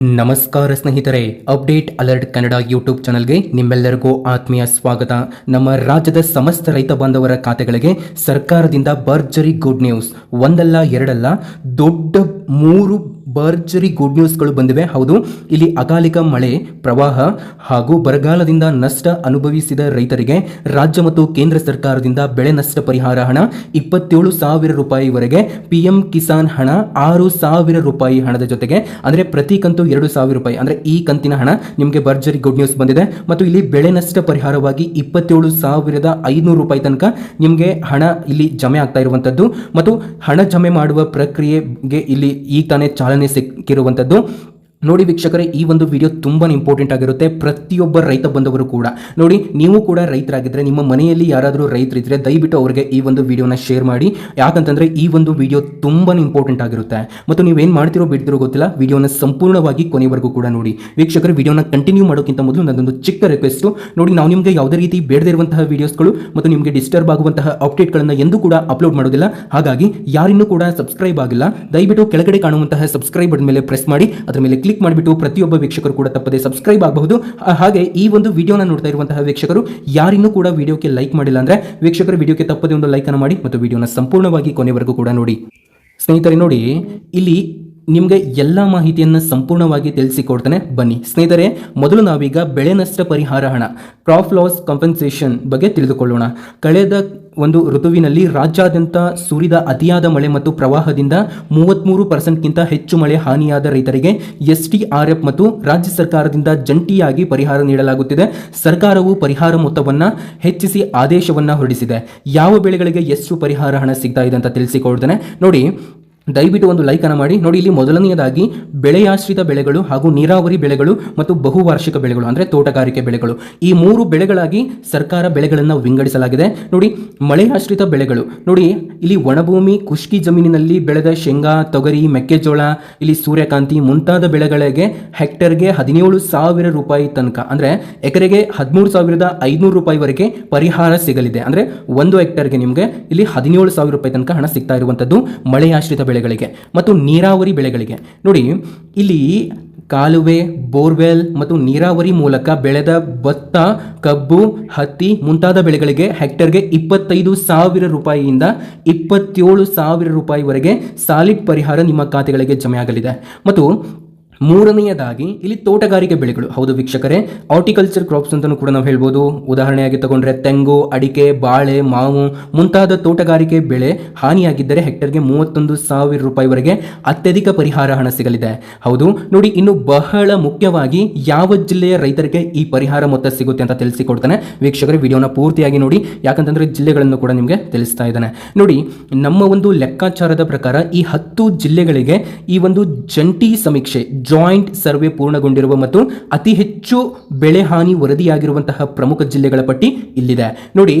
ನಮಸ್ಕಾರ ಸ್ನೇಹಿತರೆ, update alert Kannada YouTube ಚಾನಲ್ಗೆ ನಿಮ್ಮೆಲ್ಲರಿಗೂ ಆತ್ಮೀಯ ಸ್ವಾಗತ. ನಮ್ಮ ರಾಜ್ಯದ ಸಮಸ್ತ ರೈತ ಬಾಂಧವರ ಖಾತೆಗಳಿಗೆ ಸರ್ಕಾರದಿಂದ ಭರ್ಜರಿ ಗುಡ್ ನ್ಯೂಸ್. ಒಂದಲ್ಲ ಎರಡಲ್ಲ, ದೊಡ್ಡ 3 ಭರ್ಜರಿ ಗುಡ್ ನ್ಯೂಸ್ಗಳು ಬಂದಿವೆ. ಹೌದು, ಇಲ್ಲಿ ಅಕಾಲಿಕ ಮಳೆ, ಪ್ರವಾಹ ಹಾಗೂ ಬರಗಾಲದಿಂದ ನಷ್ಟ ಅನುಭವಿಸಿದ ರೈತರಿಗೆ ರಾಜ್ಯ ಮತ್ತು ಕೇಂದ್ರ ಸರ್ಕಾರದಿಂದ ಬೆಳೆ ನಷ್ಟ ಪರಿಹಾರ ಹಣ 27,000 ರೂಪಾಯಿವರೆಗೆ, ಪಿಎಂ ಕಿಸಾನ್ ಹಣ 6,000 ರೂಪಾಯಿ ಹಣದ ಜೊತೆಗೆ ಅಂದರೆ ಪ್ರತಿ ಕಂತು 2,000 ರೂಪಾಯಿ, ಅಂದರೆ ಈ ಕಂತಿನ ಹಣ ನಿಮಗೆ ಭರ್ಜರಿ ಗುಡ್ ನ್ಯೂಸ್ ಬಂದಿದೆ. ಮತ್ತು ಇಲ್ಲಿ ಬೆಳೆ ನಷ್ಟ ಪರಿಹಾರವಾಗಿ 27,500 ರೂಪಾಯಿ ತನಕ ನಿಮಗೆ ಹಣ ಇಲ್ಲಿ ಜಮೆ ಆಗ್ತಾ ಇರುವಂತದ್ದು. ಮತ್ತು ಹಣ ಜಮೆ ಮಾಡುವ ಪ್ರಕ್ರಿಯೆಗೆ ಇಲ್ಲಿ ಈಗ ತಾನೇ ಚಾಲನೆ ಸಿಕ್ಕಿರುವಂತದ್ದು. ನೋಡಿ ವೀಕ್ಷಕರೇ, ಈ ಒಂದು ವಿಡಿಯೋ ತುಂಬಾ ಇಂಪಾರ್ಟೆಂಟ್ ಆಗಿರುತ್ತೆ. ಪ್ರತಿಯೊಬ್ಬ ರೈತ ಬಂದವರು ಕೂಡ ನೋಡಿ, ನೀವು ಕೂಡ ರೈತರಾಗಿದ್ದರೆ, ನಿಮ್ಮ ಮನೆಯಲ್ಲಿ ಯಾರಾದರೂ ರೈತರಿದ್ರೆ ದಯವಿಟ್ಟು ಅವರಿಗೆ ಈ ಒಂದು ವಿಡಿಯೋನ ಶೇರ್ ಮಾಡಿ. ಯಾಕಂತಂದ್ರೆ ಈ ಒಂದು ವಿಡಿಯೋ ತುಂಬಾ ಇಂಪಾರ್ಟೆಂಟ್ ಆಗಿರುತ್ತೆ. ಮತ್ತು ನೀವೇನು ಮಾಡ್ತಿರೋ ಬಿಡ್ತಿರೋ ಗೊತ್ತಿಲ್ಲ, ವಿಡಿಯೋನ ಸಂಪೂರ್ಣವಾಗಿ ಕೊನೆವರೆಗೂ ಕೂಡ ನೋಡಿ. ವೀಕ್ಷಕರು, ವಿಡಿಯೋನ ಕಂಟಿನ್ಯೂ ಮಾಡೋಕ್ಕಿಂತ ಮೊದಲು ನನ್ನೊಂದು ಚಿಕ್ಕ ರಿಕ್ವೆಸ್ಟ್. ನೋಡಿ, ನಾವು ನಿಮಗೆ ಯಾವುದೇ ರೀತಿ ಬೇಡದೇ ಇರುವಂತಹ ವಿಡಿಯೋಸ್ಗಳು ಮತ್ತು ನಿಮಗೆ ಡಿಸ್ಟರ್ಬ್ ಆಗುವಂತಹ ಅಪ್ಡೇಟ್ಗಳನ್ನು ಎಂದೂ ಕೂಡ ಅಪ್ಲೋಡ್ ಮಾಡೋದಿಲ್ಲ. ಹಾಗಾಗಿ ಯಾರಿನ್ನೂ ಕೂಡ ಸಬ್ಸ್ಕ್ರೈಬ್ ಆಗಿಲ್ಲ, ದಯವಿಟ್ಟು ಕೆಳಗಡೆ ಕಾಣುವಂತಹ ಸಬ್ಸ್ಕ್ರೈಬ್ ಬಟನ್ ಮೇಲೆ ಪ್ರೆಸ್ ಮಾಡಿ, ಅದರ ಮೇಲೆ ಕ್ಲಿಕ್ ಮಾಡಿಬಿಟ್ಟು ಪ್ರತಿಯೊಬ್ಬ ವೀಕ್ಷಕರು ಕೂಡ ತಪ್ಪದೆ ಸಬ್ಸ್ಕ್ರೈಬ್ ಆಗಬಹುದು. ಹಾಗೆ ಈ ಒಂದು ವಿಡಿಯೋನ ನೋಡ್ತಾ ಇರುವಂತಹ ವೀಕ್ಷಕರು ಯಾರಿನ್ನೂ ಕೂಡ ವಿಡಿಯೋಕ್ಕೆ ಲೈಕ್ ಮಾಡಿಲ್ಲ ಅಂದ್ರೆ ವೀಕ್ಷಕರು ವಿಡಿಯೋಕ್ಕೆ ತಪ್ಪದೆ ಒಂದು ಲೈಕ್ ಅನ್ನು ಮಾಡಿ ಮತ್ತು ವಿಡಿಯೋನ ಸಂಪೂರ್ಣವಾಗಿ ಕೊನೆವರೆಗೂ ಕೂಡ ನೋಡಿ. ಸ್ನೇಹಿತರೆ ನೋಡಿ, ಇಲ್ಲಿ ನಿಮಗೆ ಎಲ್ಲ ಮಾಹಿತಿಯನ್ನು ಸಂಪೂರ್ಣವಾಗಿ ತಿಳಿಸಿಕೊಡ್ತಾನೆ, ಬನ್ನಿ. ಸ್ನೇಹಿತರೆ, ಮೊದಲು ನಾವೀಗ ಬೆಳೆ ನಷ್ಟ ಪರಿಹಾರ ಹಣ, ಕ್ರಾಪ್ ಲಾಸ್ ಕಾಂಪೆನ್ಸೇಷನ್ ಬಗ್ಗೆ ತಿಳಿದುಕೊಳ್ಳೋಣ. ಕಳೆದ ಒಂದು ಋತುವಿನಲ್ಲಿ ರಾಜ್ಯಾದ್ಯಂತ ಸುರಿದ ಅತಿಯಾದ ಮಳೆ ಮತ್ತು ಪ್ರವಾಹದಿಂದ 33%ಗಿಂತ ಹೆಚ್ಚು ಮಳೆ ಹಾನಿಯಾದ ರೈತರಿಗೆ SDRF ಮತ್ತು ರಾಜ್ಯ ಸರ್ಕಾರದಿಂದ ಜಂಟಿಯಾಗಿ ಪರಿಹಾರ ನೀಡಲಾಗುತ್ತಿದೆ. ಸರ್ಕಾರವು ಪರಿಹಾರ ಮೊತ್ತವನ್ನು ಹೆಚ್ಚಿಸಿ ಆದೇಶವನ್ನು ಹೊರಡಿಸಿದೆ. ಯಾವ ಬೆಳೆಗಳಿಗೆ ಎಷ್ಟು ಪರಿಹಾರ ಹಣ ಸಿಗ್ತಾ ಇದೆ ಅಂತ ತಿಳಿಸಿಕೊಡ್ತಾನೆ ನೋಡಿ. ದಯವಿಟ್ಟು ಒಂದು ಲೈಕ್ ಅನ್ನು ಮಾಡಿ. ನೋಡಿ, ಇಲ್ಲಿ ಮೊದಲನೆಯದಾಗಿ ಬೆಳೆಯಾಶ್ರಿತ ಬೆಳೆಗಳು ಹಾಗೂ ನೀರಾವರಿ ಬೆಳೆಗಳು ಮತ್ತು ಬಹುವಾರ್ಷಿಕ ಬೆಳೆಗಳು ಅಂದರೆ ತೋಟಗಾರಿಕೆ ಬೆಳೆಗಳು, ಈ 3 ಬೆಳೆಗಳಾಗಿ ಸರ್ಕಾರ ಬೆಳೆಗಳನ್ನು ವಿಂಗಡಿಸಲಾಗಿದೆ. ನೋಡಿ, ಮಳೆಯಾಶ್ರಿತ ಬೆಳೆಗಳು ನೋಡಿ, ಇಲ್ಲಿ ಒಣಭೂಮಿ ಖುಷ್ಕಿ ಜಮೀನಿನಲ್ಲಿ ಬೆಳೆದ ಶೇಂಗಾ, ತೊಗರಿ, ಮೆಕ್ಕೆಜೋಳ, ಇಲ್ಲಿ ಸೂರ್ಯಕಾಂತಿ ಮುಂತಾದ ಬೆಳೆಗಳಿಗೆ ಹೆಕ್ಟರ್ಗೆ 17,000 ರೂಪಾಯಿ ತನಕ, ಅಂದರೆ ಎಕರೆಗೆ 13,500 ರೂಪಾಯಿವರೆಗೆ ಪರಿಹಾರ ಸಿಗಲಿದೆ. ಅಂದರೆ 1 ಹೆಕ್ಟರ್ಗೆ ನಿಮಗೆ ಇಲ್ಲಿ 17,000 ರೂಪಾಯಿ ತನಕ ಹಣ ಸಿಗ್ತಾ ಇರುವಂಥದ್ದು ಮಳೆಯಾಶ್ರಿತ ಬೆಳೆಗಳಿಗೆ. ಮತ್ತು ನೀರಾವರಿ ಬೆಳೆಗಳಿಗೆ ನೋಡಿ, ಇಲ್ಲಿ ಕಾಲುವೆ, ಬೋರ್ವೆಲ್ ಮತ್ತು ನೀರಾವರಿ ಮೂಲಕ ಬೆಳೆದ ಭತ್ತ, ಕಬ್ಬು, ಹತ್ತಿ ಮುಂತಾದ ಬೆಳೆಗಳಿಗೆ ಹೆಕ್ಟರ್ಗೆ 25,000 ರೂಪಾಯಿಯಿಂದ 27,000 ರೂಪಾಯಿವರೆಗೆ ಸಾಲಿಡ್ ಪರಿಹಾರ ನಿಮ್ಮ ಖಾತೆಗಳಿಗೆ ಜಮೆ ಆಗಲಿದೆ. ಮತ್ತು ಮೂರನೆಯದಾಗಿ ಇಲ್ಲಿ ತೋಟಗಾರಿಕೆ ಬೆಳೆಗಳು. ಹೌದು ವೀಕ್ಷಕರೇ, ಹಾರ್ಟಿಕಲ್ಚರ್ ಕ್ರಾಪ್ಸ್ ಅಂತಲೂ ಕೂಡ ನಾವು ಹೇಳ್ಬೋದು. ಉದಾಹರಣೆಯಾಗಿ ತಗೊಂಡ್ರೆ ತೆಂಗು, ಅಡಿಕೆ, ಬಾಳೆ, ಮಾವು ಮುಂತಾದ ತೋಟಗಾರಿಕೆ ಬೆಳೆ ಹಾನಿಯಾಗಿದ್ದರೆ ಹೆಕ್ಟರ್ಗೆ 31,000 ರೂಪಾಯಿವರೆಗೆ ಅತ್ಯಧಿಕ ಪರಿಹಾರ ಹಣ ಸಿಗಲಿದೆ. ಹೌದು ನೋಡಿ, ಇನ್ನು ಬಹಳ ಮುಖ್ಯವಾಗಿ ಯಾವ ಜಿಲ್ಲೆಯ ರೈತರಿಗೆ ಈ ಪರಿಹಾರ ಮೊತ್ತ ಸಿಗುತ್ತೆ ಅಂತ ತಿಳಿಸಿಕೊಡ್ತಾನೆ. ವೀಕ್ಷಕರೇ, ವಿಡಿಯೋನ ಪೂರ್ತಿಯಾಗಿ ನೋಡಿ, ಯಾಕಂತಂದ್ರೆ ಜಿಲ್ಲೆಗಳನ್ನು ಕೂಡ ನಿಮಗೆ ತಿಳಿಸ್ತಾ ಇದ್ದಾನೆ. ನೋಡಿ, ನಮ್ಮ ಒಂದು ಲೆಕ್ಕಾಚಾರದ ಪ್ರಕಾರ ಈ 10 ಜಿಲ್ಲೆಗಳಿಗೆ ಈ ಒಂದು ಜಂಟಿ ಸಮೀಕ್ಷೆ, ಜಾಯಿಂಟ್ ಸರ್ವೆ ಪೂರ್ಣಗೊಂಡಿರುವ ಮತ್ತು ಅತಿ ಹೆಚ್ಚು ಬೆಳೆ ಹಾನಿ ವರದಿಯಾಗಿರುವಂತಹ ಪ್ರಮುಖ ಜಿಲ್ಲೆಗಳ ಪಟ್ಟಿ ಇಲ್ಲಿದೆ ನೋಡಿ.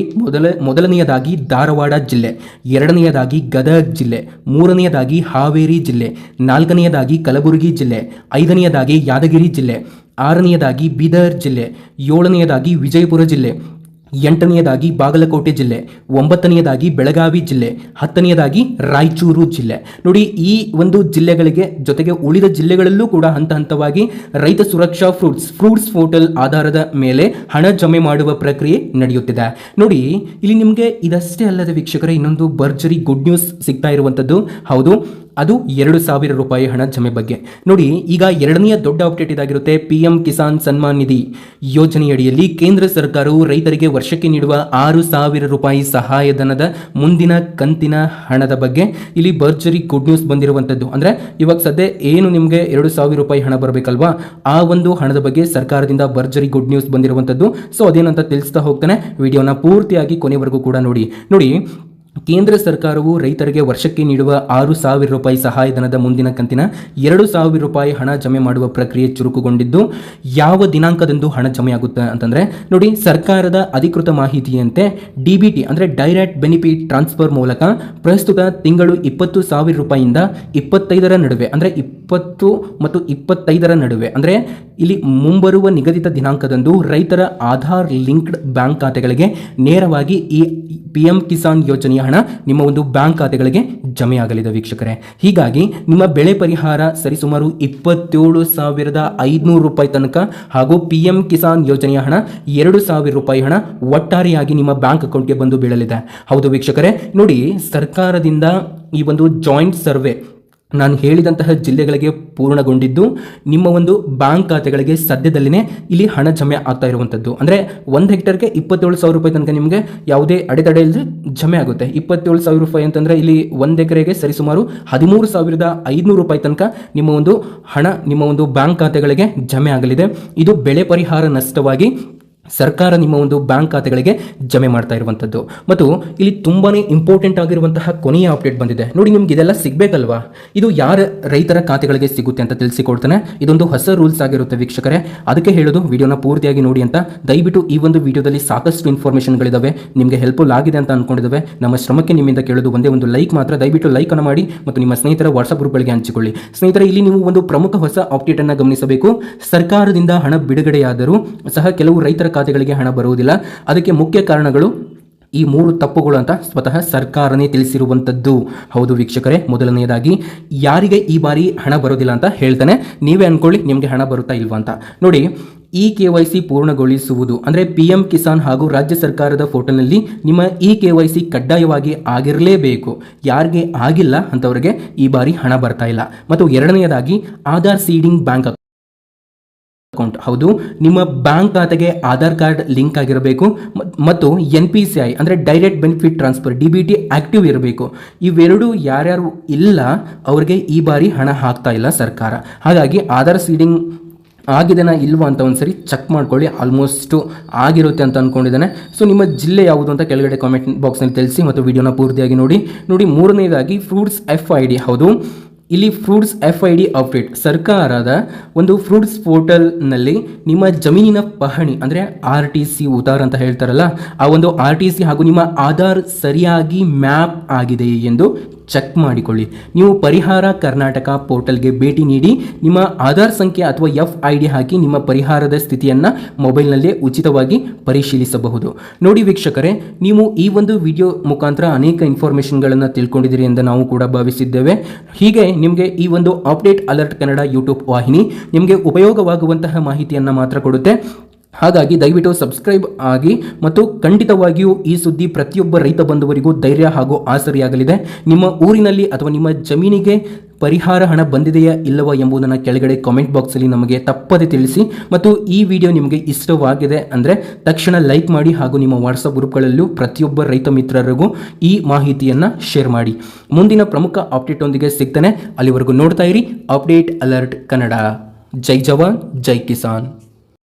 ಮೊದಲನೆಯದಾಗಿ ಧಾರವಾಡ ಜಿಲ್ಲೆ, ಎರಡನೆಯದಾಗಿ ಗದಗ ಜಿಲ್ಲೆ, ಮೂರನೆಯದಾಗಿ ಹಾವೇರಿ ಜಿಲ್ಲೆ, ನಾಲ್ಕನೆಯದಾಗಿ ಕಲಬುರಗಿ ಜಿಲ್ಲೆ, ಐದನೆಯದಾಗಿ ಯಾದಗಿರಿ ಜಿಲ್ಲೆ, ಆರನೆಯದಾಗಿ ಬೀದರ್ ಜಿಲ್ಲೆ, ಏಳನೆಯದಾಗಿ ವಿಜಯಪುರ ಜಿಲ್ಲೆ, ಎಂಟನೆಯದಾಗಿ ಬಾಗಲಕೋಟೆ ಜಿಲ್ಲೆ, ಒಂಬತ್ತನೆಯದಾಗಿ ಬೆಳಗಾವಿ ಜಿಲ್ಲೆ, ಹತ್ತನೆಯದಾಗಿ ರಾಯಚೂರು ಜಿಲ್ಲೆ. ನೋಡಿ, ಈ ಒಂದು ಜಿಲ್ಲೆಗಳಿಗೆ ಜೊತೆಗೆ ಉಳಿದ ಜಿಲ್ಲೆಗಳಲ್ಲೂ ಕೂಡ ಹಂತ ಹಂತವಾಗಿ ರೈತ ಸುರಕ್ಷಾ ಫ್ರೂಟ್ಸ್ ಪೋರ್ಟಲ್ ಆಧಾರದ ಮೇಲೆ ಹಣ ಜಮೆ ಮಾಡುವ ಪ್ರಕ್ರಿಯೆ ನಡೆಯುತ್ತಿದೆ. ನೋಡಿ, ಇಲ್ಲಿ ನಿಮಗೆ ಇದಷ್ಟೇ ಅಲ್ಲದೆ ವೀಕ್ಷಕರೇ, ಇನ್ನೊಂದು ಭರ್ಜರಿ ಗುಡ್ ನ್ಯೂಸ್ ಸಿಗ್ತಾ ಇರುವಂಥದ್ದು. ಹೌದು, ಅದು 2,000 ರೂಪಾಯಿ ಹಣ ಜಮೆ ಬಗ್ಗೆ. ನೋಡಿ, ಈಗ ಎರಡನೆಯ ದೊಡ್ಡ ಅಪ್ಡೇಟ್ ಇದಾಗಿರುತ್ತೆ. ಪಿಎಂ ಕಿಸಾನ್ ಸನ್ಮಾನ್ ನಿಧಿ ಯೋಜನೆಯಡಿಯಲ್ಲಿ ಕೇಂದ್ರ ಸರ್ಕಾರವು ರೈತರಿಗೆ ವರ್ಷಕ್ಕೆ ನೀಡುವ 6,000 ರೂಪಾಯಿ ಸಹಾಯಧನದ ಮುಂದಿನ ಕಂತಿನ ಹಣದ ಬಗ್ಗೆ ಇಲ್ಲಿ ಭರ್ಜರಿ ಗುಡ್ ನ್ಯೂಸ್ ಬಂದಿರುವಂಥದ್ದು. ಅಂದರೆ ಇವಾಗ ಸದ್ಯ ಏನು ನಿಮಗೆ 2,000 ರೂಪಾಯಿ ಹಣ ಬರಬೇಕಲ್ವಾ, ಆ ಒಂದು ಹಣದ ಬಗ್ಗೆ ಸರ್ಕಾರದಿಂದ ಭರ್ಜರಿ ಗುಡ್ ನ್ಯೂಸ್ ಬಂದಿರುವಂಥದ್ದು. ಸೊ ಅದೇನಂತ ತಿಳಿಸ್ತಾ ಹೋಗ್ತಾನೆ, ವಿಡಿಯೋನ ಪೂರ್ತಿಯಾಗಿ ಕೊನೆವರೆಗೂ ಕೂಡ ನೋಡಿ. ಕೇಂದ್ರ ಸರ್ಕಾರವು ರೈತರಿಗೆ ವರ್ಷಕ್ಕೆ ನೀಡುವ 6,000 ರೂಪಾಯಿ ಸಹಾಯಧನದ ಮುಂದಿನ ಕಂತಿನ 2,000 ರೂಪಾಯಿ ಹಣ ಜಮೆ ಮಾಡುವ ಪ್ರಕ್ರಿಯೆ ಚುರುಕುಗೊಂಡಿದ್ದು, ಯಾವ ದಿನಾಂಕದಂದು ಹಣ ಜಮೆ ಆಗುತ್ತೆ ಅಂತಂದ್ರೆ ನೋಡಿ, ಸರ್ಕಾರದ ಅಧಿಕೃತ ಮಾಹಿತಿಯಂತೆ DBT ಅಂದರೆ ಡೈರೆಕ್ಟ್ ಬೆನಿಫಿಟ್ ಟ್ರಾನ್ಸ್ಫರ್ ಮೂಲಕ ಪ್ರಸ್ತುತ ತಿಂಗಳು 20,000 ರೂಪಾಯಿಯಿಂದ 25ರ ನಡುವೆ, ಅಂದರೆ 20 ಮತ್ತು 25ರ ನಡುವೆ, ಅಂದರೆ ಇಲ್ಲಿ ಮುಂಬರುವ ನಿಗದಿತ ದಿನಾಂಕದಂದು ರೈತರ ಆಧಾರ್ ಲಿಂಕ್ಡ್ ಬ್ಯಾಂಕ್ ಖಾತೆಗಳಿಗೆ ನೇರವಾಗಿ ಈ PM ಕಿಸಾನ್ ಯೋಜನೆಯ ಹಣ ನಿಮ್ಮ ಒಂದು ಬ್ಯಾಂಕ್ ಖಾತೆಗಳಿಗೆ ಜಮೆಯಾಗಲಿದೆ ವೀಕ್ಷಕರೇ. ಹೀಗಾಗಿ ನಿಮ್ಮ ಬೆಳೆ ಪರಿಹಾರ ಸರಿಸುಮಾರು 27,500 ರೂಪಾಯಿ ತನಕ ಹಾಗೂ PM ಕಿಸಾನ್ ಯೋಜನೆಯ ಹಣ 2,000 ರೂಪಾಯಿ ಹಣ ಒಟ್ಟಾರೆಯಾಗಿ ನಿಮ್ಮ ಬ್ಯಾಂಕ್ ಅಕೌಂಟ್ಗೆ ಬಂದು ಬೀಳಲಿದೆ. ಹೌದು ವೀಕ್ಷಕರೇ, ನೋಡಿ, ಸರ್ಕಾರದಿಂದ ಈ ಒಂದು ಜಾಯಿಂಟ್ ಸರ್ವೆ ನಾನು ಹೇಳಿದಂತಹ ಜಿಲ್ಲೆಗಳಿಗೆ ಪೂರ್ಣಗೊಂಡಿದ್ದು ನಿಮ್ಮ ಒಂದು ಬ್ಯಾಂಕ್ ಖಾತೆಗಳಿಗೆ ಸದ್ಯದಲ್ಲಿನೇ ಇಲ್ಲಿ ಹಣ ಜಮೆ ಆಗ್ತಾ ಇರುವಂಥದ್ದು. ಅಂದರೆ 1 ಹೆಕ್ಟರ್ಗೆ 27,000 ರೂಪಾಯಿ ತನಕ ನಿಮಗೆ ಯಾವುದೇ ಅಡೆತಡೆ ಇಲ್ಲದೆ ಜಮೆ ಆಗುತ್ತೆ. 27,000 ರೂಪಾಯಿ ಅಂತಂದರೆ ಇಲ್ಲಿ 1 ಎಕರೆಗೆ ಸರಿಸುಮಾರು 13,500 ರೂಪಾಯಿ ತನಕ ನಿಮ್ಮ ಒಂದು ಹಣ ನಿಮ್ಮ ಒಂದು ಬ್ಯಾಂಕ್ ಖಾತೆಗಳಿಗೆ ಜಮೆ ಆಗಲಿದೆ. ಇದು ಬೆಳೆ ಪರಿಹಾರ ನಷ್ಟವಾಗಿ ಸರ್ಕಾರ ನಿಮ್ಮ ಒಂದು ಬ್ಯಾಂಕ್ ಖಾತೆಗಳಿಗೆ ಜಮೆ ಮಾಡ್ತಾ ಇರುವಂಥದ್ದು. ಮತ್ತು ಇಲ್ಲಿ ತುಂಬಾನೇ ಇಂಪಾರ್ಟೆಂಟ್ ಆಗಿರುವಂತಹ ಕೊನೆಯ ಅಪ್ಡೇಟ್ ಬಂದಿದೆ ನೋಡಿ. ನಿಮ್ಗೆ ಇದೆಲ್ಲ ಸಿಗಬೇಕಲ್ವಾ? ಇದು ಯಾರ ರೈತರ ಖಾತೆಗಳಿಗೆ ಸಿಗುತ್ತೆ ಅಂತ ತಿಳಿಸಿಕೊಡ್ತಾನೆ. ಇದೊಂದು ಹೊಸ ರೂಲ್ಸ್ ಆಗಿರುತ್ತೆ ವೀಕ್ಷಕರೇ, ಅದಕ್ಕೆ ಹೇಳೋದು ವಿಡಿಯೋನ ಪೂರ್ತಿಯಾಗಿ ನೋಡಿ ಅಂತ. ದಯವಿಟ್ಟು ಈ ಒಂದು ವಿಡಿಯೋದಲ್ಲಿ ಸಾಕಷ್ಟು ಇನ್ಫಾರ್ಮೇಷನ್ಗಳಿದ್ದಾವೆ, ನಿಮಗೆ ಹೆಲ್ಪ್ಫುಲ್ ಆಗಿದೆ ಅಂತ ಅನ್ಕೊಂಡಿದ್ದಾವೆ. ನಮ್ಮ ಶ್ರಮಕ್ಕೆ ನಿಮ್ಮಿಂದ ಕೇಳೋದು ಒಂದೇ ಒಂದು ಲೈಕ್ ಮಾತ್ರ. ದಯವಿಟ್ಟು ಲೈಕ್ ಅನ್ನು ಮಾಡಿ ಮತ್ತು ನಿಮ್ಮ ಸ್ನೇಹಿತರ ವಾಟ್ಸ್ಆಪ್ ಗ್ರೂಪ್ಗಳಿಗೆ ಹಂಚಿಕೊಳ್ಳಿ. ಸ್ನೇಹಿತರೆ, ಇಲ್ಲಿ ನೀವು ಒಂದು ಪ್ರಮುಖ ಹೊಸ ಅಪ್ಡೇಟ್ ಅನ್ನು ಗಮನಿಸಬೇಕು. ಸರ್ಕಾರದಿಂದ ಹಣ ಬಿಡುಗಡೆಯಾದರೂ ಸಹ ಕೆಲವು ರೈತರ ಖಾತೆಗಳಿಗೆ ಹಣ ಬರುವುದಿಲ್ಲ. ಅದಕ್ಕೆ ಮುಖ್ಯ ಕಾರಣಗಳು ಈ 3 ತಪ್ಪುಗಳು ಅಂತ ಸ್ವತಃ ಸರ್ಕಾರನೇ ತಿಳಿಸಿರುವಂಥದ್ದು. ಹೌದು ವೀಕ್ಷಕರೇ, ಮೊದಲನೆಯದಾಗಿ ಯಾರಿಗೆ ಈ ಬಾರಿ ಹಣ ಬರೋದಿಲ್ಲ ಅಂತ ಹೇಳ್ತಾನೆ. ನೀವೇ ಅನ್ಕೊಳ್ಳಿ ನಿಮಗೆ ಹಣ ಬರುತ್ತಾ ಇಲ್ವಾ ಅಂತ. ನೋಡಿ, ಈ KYC ಪೂರ್ಣಗೊಳಿಸುವುದು ಅಂದರೆ PM ಕಿಸಾನ್ ಹಾಗೂ ರಾಜ್ಯ ಸರ್ಕಾರದ ಪೋರ್ಟಲ್ನಲ್ಲಿ ನಿಮ್ಮ ಈ KYC ಕಡ್ಡಾಯವಾಗಿ ಆಗಿರಲೇಬೇಕು. ಯಾರಿಗೆ ಆಗಿಲ್ಲ ಅಂತವರಿಗೆ ಈ ಬಾರಿ ಹಣ ಬರ್ತಾ ಇಲ್ಲ. ಮತ್ತು ಎರಡನೆಯದಾಗಿ ಆಧಾರ್ ಸೀಡಿಂಗ್ ಬ್ಯಾಂಕ್ ಅಕೌಂಟ್. ಹೌದು, ನಿಮ್ಮ ಬ್ಯಾಂಕ್ ಖಾತೆಗೆ ಆಧಾರ್ ಕಾರ್ಡ್ ಲಿಂಕ್ ಆಗಿರಬೇಕು ಮತ್ತು NPCI ಅಂದರೆ direct benefit transfer DBT active ಇರಬೇಕು. ಇವೆರಡು ಯಾರ್ಯಾರು ಇಲ್ಲ ಅವರಿಗೆ ಈ ಬಾರಿ ಹಣ ಹಾಕ್ತಾ ಇಲ್ಲ ಸರ್ಕಾರ. ಹಾಗಾಗಿ ಆಧಾರ್ ಸೀಡಿಂಗ್ ಆಗಿದೆನಾ ಇಲ್ವಾ ಅಂತ ಒಂದ್ಸರಿ ಚೆಕ್ ಮಾಡ್ಕೊಳ್ಳಿ. ಆಲ್ಮೋಸ್ಟ್ ಆಗಿರುತ್ತೆ ಅಂತ ಅಂದ್ಕೊಂಡಿದ್ದಾನೆ. ಸೊ ನಿಮ್ಮ ಜಿಲ್ಲೆ ಯಾವುದು ಅಂತ ಕೆಳಗಡೆ ಕಾಮೆಂಟ್ ಬಾಕ್ಸ್ನಲ್ಲಿ ತಿಳಿಸಿ ಮತ್ತು ವಿಡಿಯೋನ ಪೂರ್ತಿಯಾಗಿ ನೋಡಿ. ಮೂರನೇದಾಗಿ ಫ್ರೂಟ್ಸ್ FID. ಹೌದು, ಇಲ್ಲಿ ಫ್ರೂಟ್ಸ್ FID ಅಪ್ಡೇಟ್. ಸರ್ಕಾರದ ಒಂದು ಫ್ರೂಟ್ಸ್ ಪೋರ್ಟಲ್ನಲ್ಲಿ ನಿಮ್ಮ ಜಮೀನಿನ ಪಹಣಿ ಅಂದರೆ RTC ಉತ್ತಾರ ಅಂತ ಹೇಳ್ತಾರಲ್ಲ, ಆ ಒಂದು RTC ಹಾಗೂ ನಿಮ್ಮ ಆಧಾರ್ ಸರಿಯಾಗಿ ಮ್ಯಾಪ್ ಆಗಿದೆ ಎಂದು ಚೆಕ್ ಮಾಡಿಕೊಳ್ಳಿ. ನೀವು ಪರಿಹಾರ ಕರ್ನಾಟಕ ಪೋರ್ಟಲ್ಗೆ ಭೇಟಿ ನೀಡಿ ನಿಮ್ಮ ಆಧಾರ್ ಸಂಖ್ಯೆ ಅಥವಾ FID ಹಾಕಿ ನಿಮ್ಮ ಪರಿಹಾರದ ಸ್ಥಿತಿಯನ್ನು ಮೊಬೈಲ್ನಲ್ಲೇ ಉಚಿತವಾಗಿ ಪರಿಶೀಲಿಸಬಹುದು. ನೋಡಿ ವೀಕ್ಷಕರೇ, ನೀವು ಈ ಒಂದು ವಿಡಿಯೋ ಮುಖಾಂತರ ಅನೇಕ ಇನ್ಫಾರ್ಮೇಷನ್ಗಳನ್ನು ತಿಳ್ಕೊಂಡಿದ್ದೀರಿ ಎಂದು ನಾವು ಕೂಡ ಭಾವಿಸಿದ್ದೇವೆ. ಹೀಗೆ ನಿಮಗೆ ಈ ಒಂದು ಅಪ್ಡೇಟ್ ಅಲರ್ಟ್ ಕನ್ನಡ ಯೂಟ್ಯೂಬ್ ವಾಹಿನಿ ನಿಮಗೆ ಉಪಯೋಗವಾಗುವಂತಹ ಮಾಹಿತಿಯನ್ನು ಮಾತ್ರ ಕೊಡುತ್ತೆ. ಹಾಗಾಗಿ ದಯವಿಟ್ಟು ಸಬ್ಸ್ಕ್ರೈಬ್ ಆಗಿ ಮತ್ತು ಖಂಡಿತವಾಗಿಯೂ ಈ ಸುದ್ದಿ ಪ್ರತಿಯೊಬ್ಬ ರೈತ ಬಂಧುವರಿಗೂ ಧೈರ್ಯ ಹಾಗೂ ಆಸರೆಯಾಗಲಿದೆ. ನಿಮ್ಮ ಊರಿನಲ್ಲಿ ಅಥವಾ ನಿಮ್ಮ ಜಮೀನಿಗೆ ಪರಿಹಾರ ಹಣ ಬಂದಿದೆಯಾ ಇಲ್ಲವಾ ಎಂಬುದನ್ನು ಕೆಳಗಡೆ ಕಾಮೆಂಟ್ ಬಾಕ್ಸಲ್ಲಿ ನಮಗೆ ತಪ್ಪದೆ ತಿಳಿಸಿ. ಮತ್ತು ಈ ವಿಡಿಯೋ ನಿಮಗೆ ಇಷ್ಟವಾಗಿದೆ ಅಂದರೆ ತಕ್ಷಣ ಲೈಕ್ ಮಾಡಿ ಹಾಗೂ ನಿಮ್ಮ ವಾಟ್ಸಪ್ ಗ್ರೂಪ್ಗಳಲ್ಲೂ ಪ್ರತಿಯೊಬ್ಬ ರೈತ ಮಿತ್ರರಿಗೂ ಈ ಮಾಹಿತಿಯನ್ನು ಶೇರ್ ಮಾಡಿ. ಮುಂದಿನ ಪ್ರಮುಖ ಅಪ್ಡೇಟ್ ಒಂದಿಗೆ ಸಿಗ್ತಾನೆ. ಅಲ್ಲಿವರೆಗೂ ನೋಡ್ತಾ ಇರಿ ಅಪ್ಡೇಟ್ ಅಲರ್ಟ್ ಕನ್ನಡ. ಜೈ ಜವಾನ್, ಜೈ ಕಿಸಾನ್.